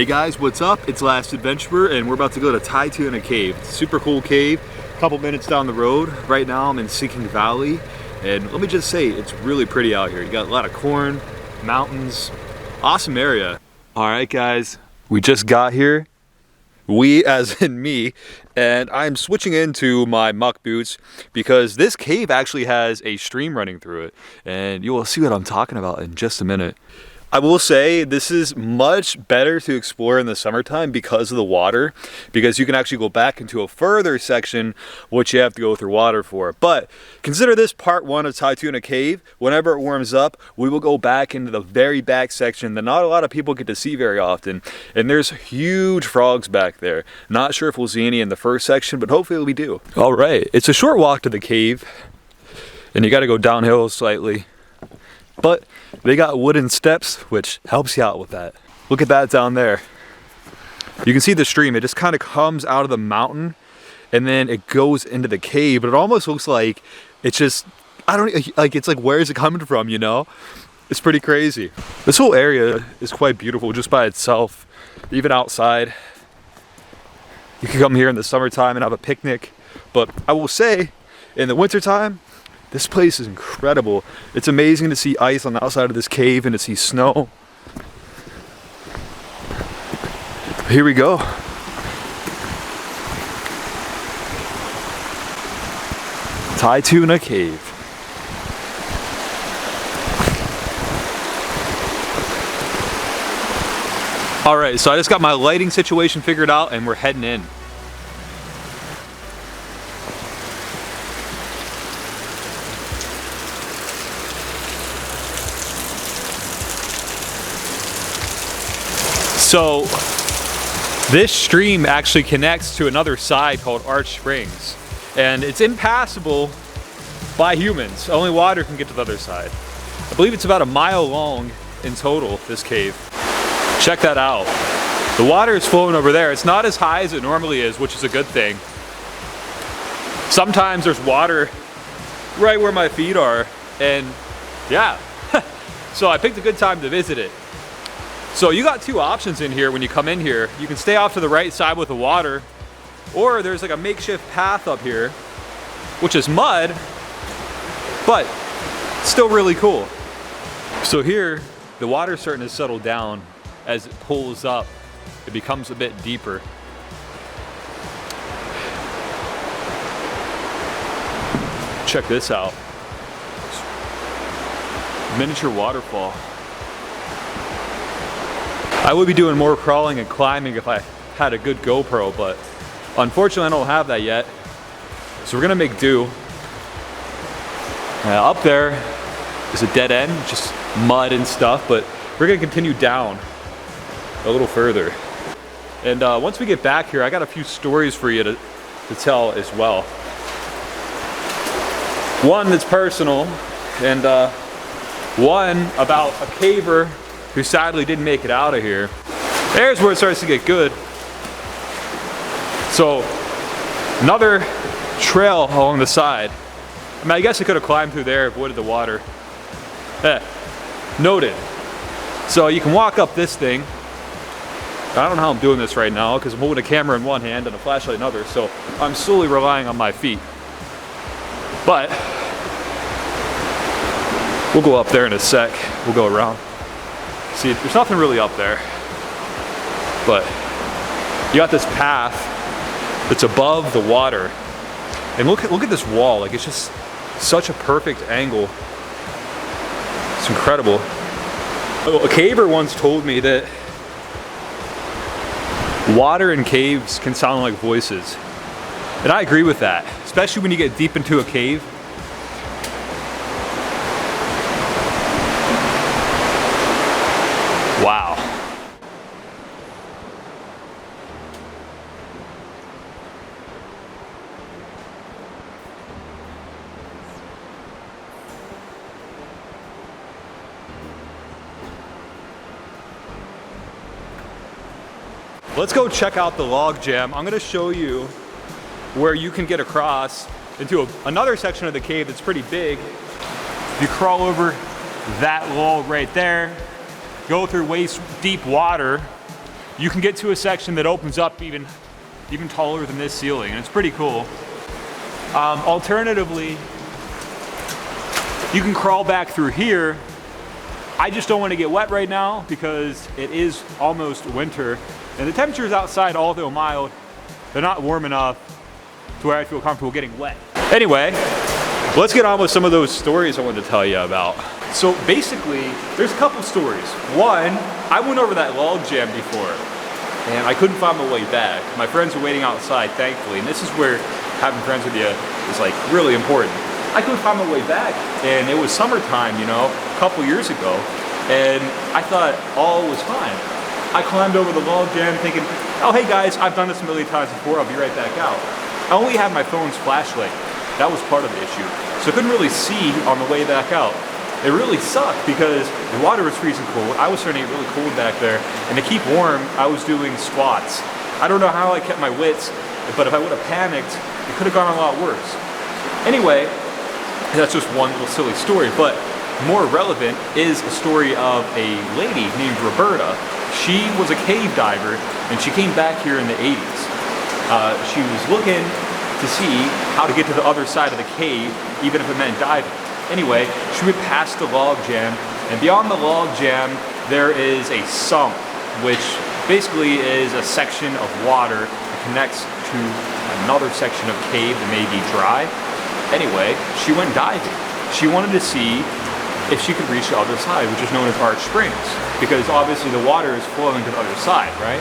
Hey guys, what's up? It's Lastadventurer and we're about to go to Tytoona cave. It's a super cool cave, a couple minutes down the road. Right now I'm in Sinking Valley and let me just say, it's really pretty out here. You got a lot of corn, mountains, awesome area. All right guys, we just got here. We as in me, and I'm switching into my muck boots because this cave actually has a stream running through it and you will see what I'm talking about in just a minute. I will say this is much better to explore in the summertime because of the water, because you can actually go back into a further section which you have to go through water for. But consider this part one of Tytoona Cave. Whenever it warms up, we will go back into the very back section that not a lot of people get to see very often. And there's huge frogs back there. Not sure if we'll see any in the first section, but hopefully we do. All right, it's a short walk to the cave and you got to go downhill slightly. But they got wooden steps, which helps you out with that. Look at that down there. You can see the stream. It just kind of comes out of the mountain and then it goes into the cave. But it almost looks like it's just, it's like, where is it coming from, you know? It's pretty crazy. This whole area is quite beautiful just by itself, even outside. You can come here in the summertime and have a picnic. But I will say, in the wintertime, this place is incredible. It's amazing to see ice on the outside of this cave and to see snow. Here we go. Tytoona Cave. All right, so I just got my lighting situation figured out and we're heading in. So this stream actually connects to another side called Arch Springs, and it's impassable by humans. Only water can get to the other side. I believe it's about a mile long in total, this cave. Check that out. The water is flowing over there. It's not as high as it normally is, which is a good thing. Sometimes there's water right where my feet are, and yeah. So I picked a good time to visit it. So you got two options in here when you come in here. You can stay off to the right side with the water, or there's like a makeshift path up here, which is mud, but still really cool. So here, the water's starting to settle down as it pulls up. It becomes a bit deeper. Check this out. Miniature waterfall. I would be doing more crawling and climbing if I had a good GoPro, but unfortunately I don't have that yet. So we're gonna make do. Up there is a dead end, just mud and stuff, but we're gonna continue down a little further. And once we get back here, I got a few stories for you to tell as well. One that's personal, and one about a caver who sadly didn't make it out of here. There's where it starts to get good. So, another trail along the side. I mean, I guess I could have climbed through there, avoided the water. Noted. So you can walk up this thing. I don't know how I'm doing this right now because I'm holding a camera in one hand and a flashlight in another, so I'm slowly relying on my feet. But, we'll go up there in a sec. We'll go around. See, there's nothing really up there, but you got this path that's above the water, and look at this wall. Like, it's just such a perfect angle. It's incredible. A caver once told me that water in caves can sound like voices, and I agree with that, especially when you get deep into a cave. Wow. Let's go check out the log jam. I'm gonna show you where you can get across into another section of the cave that's pretty big. You crawl over that log right there, go through waist deep water, you can get to a section that opens up even taller than this ceiling, and it's pretty cool. Alternatively, you can crawl back through here. I just don't want to get wet right now because it is almost winter, and the temperatures outside, although mild, they're not warm enough to where I feel comfortable getting wet. Anyway, let's get on with some of those stories I wanted to tell you about. So basically, there's a couple stories. One, I went over that log jam before, and I couldn't find my way back. My friends were waiting outside, thankfully, and this is where having friends with you is like really important. I couldn't find my way back, and it was summertime, you know, a couple years ago, and I thought all was fine. I climbed over the log jam thinking, oh hey guys, I've done this a million times before, I'll be right back out. I only had my phone's flashlight. That was part of the issue. So I couldn't really see on the way back out. It really sucked because the water was freezing cold. I was starting to get really cold back there, and to keep warm, I was doing squats. I don't know how I kept my wits, but if I would have panicked, it could have gone a lot worse. Anyway, that's just one little silly story, but more relevant is a story of a lady named Roberta. She was a cave diver, and she came back here in the 80s. She was looking to see how to get to the other side of the cave, even if it meant diving. Anyway, she went past the log jam, and beyond the log jam, there is a sump, which basically is a section of water that connects to another section of cave that may be dry. Anyway, she went diving. She wanted to see if she could reach the other side, which is known as Arch Springs, because obviously the water is flowing to the other side, right?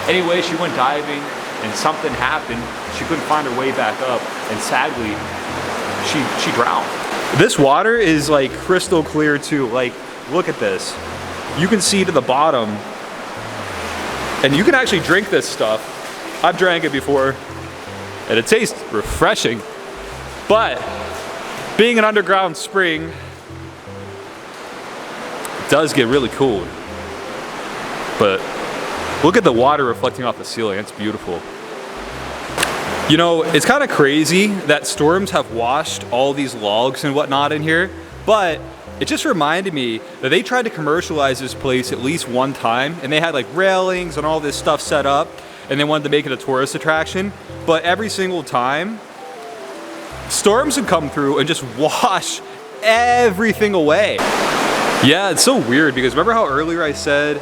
Anyway, she went diving, and something happened. She couldn't find her way back up, and sadly, she drowned. This water is like crystal clear too. Like, look at this. You can see to the bottom, and you can actually drink this stuff. I've drank it before, and it tastes refreshing. But being an underground spring, it does get really cold. But look at the water reflecting off the ceiling. It's beautiful. You know, it's kind of crazy that storms have washed all these logs and whatnot in here, but it just reminded me that they tried to commercialize this place at least one time, and they had like railings and all this stuff set up, and they wanted to make it a tourist attraction. But every single time, storms would come through and just wash everything away. Yeah, it's so weird because remember how earlier I said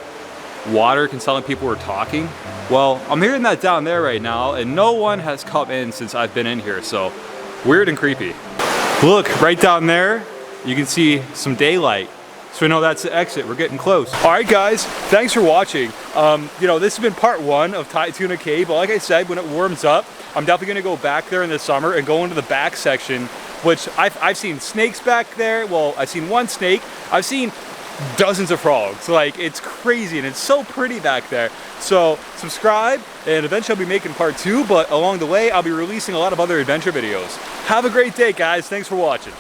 water can sound like people were talking? Well, I'm hearing that down there right now, and no one has come in since I've been in here, so weird and creepy. Look, right down there, you can see some daylight. So we know that's the exit. We're getting close. All right, guys, thanks for watching. You know, this has been part one of Tytoona Cave, but like I said, when it warms up, I'm definitely gonna go back there in the summer and go into the back section, which I've seen snakes back there. Well, I've seen one snake. I've seen dozens of frogs. Like, it's crazy, and it's so pretty back there. So subscribe, and eventually I'll be making part two, but along the way, I'll be releasing a lot of other adventure videos. Have a great day, guys. Thanks for watching.